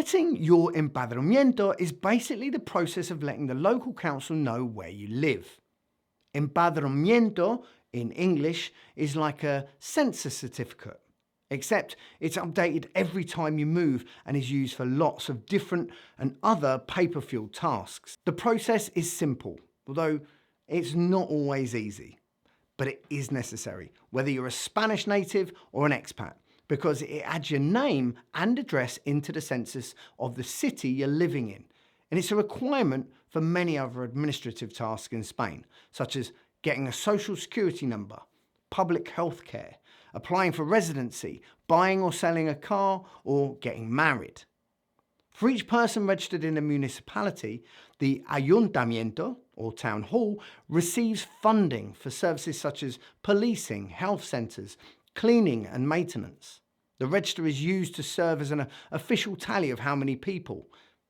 Getting your empadronamiento is basically the process of letting the local council know where you live. Empadronamiento in English is like a census certificate, except it's updated every time you move and is used for lots of different and other paper-fueled tasks. The process is simple, although it's not always easy, but it is necessary, whether you're a Spanish native or an expat, because it adds your name and address into the census of the city you're living in. And it's a requirement for many other administrative tasks in Spain, such as getting a social security number, public health care, applying for residency, buying or selling a car, or getting married. For each person registered in a municipality, the ayuntamiento, or town hall, receives funding for services such as policing, health centres, cleaning and maintenance. The register is used to serve as an official tally of how many people,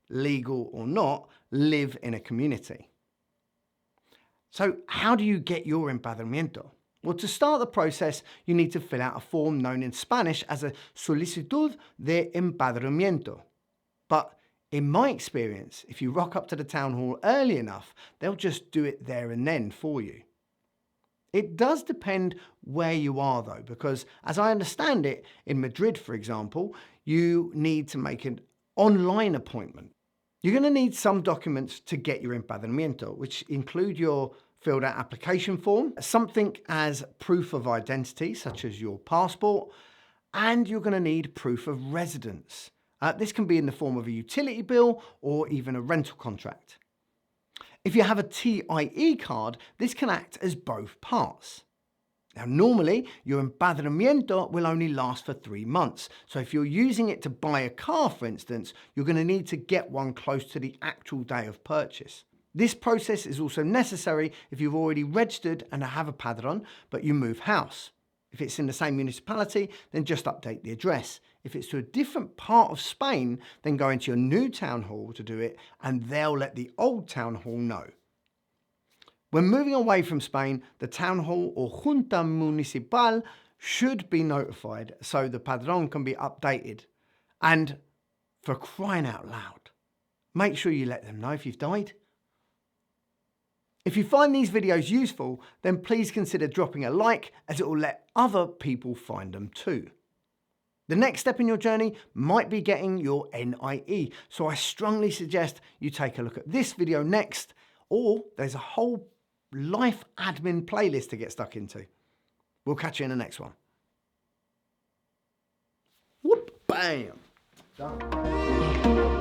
legal or not, live in a community. So how do you get your empadronamiento? Well, to start the process, you need to fill out a form known in Spanish as a solicitud de empadronamiento. But in my experience, if you rock up to the town hall early enough, they'll just do it there and then for you. It does depend where you are though, because as I understand it, in Madrid, for example, you need to make an online appointment. You're going to need some documents to get your empadronamiento, which include your filled out application form, something as proof of identity, such as your passport, and you're going to need proof of residence. This can be in the form of a utility bill or even a rental contract. If you have a TIE card, this can act as both parts. Now, normally, your empadronamiento will only last for 3 months. So if you're using it to buy a car, for instance, you're going to need to get one close to the actual day of purchase. This process is also necessary if you've already registered and have a Padron, but you move house. If it's in the same municipality, then just update the address. If it's to a different part of Spain, then go into your new town hall to do it, and they'll let the old town hall know. When moving away from Spain, the town hall or junta municipal should be notified so the Padron can be updated. And for crying out loud, make sure you let them know if you've died. If you find these videos useful, then please consider dropping a like, as it will let other people find them too. The next step in your journey might be getting your NIE, so I strongly suggest you take a look at this video next, or there's a whole life admin playlist to get stuck into. We'll catch you in the next one. Whoop, bam, done.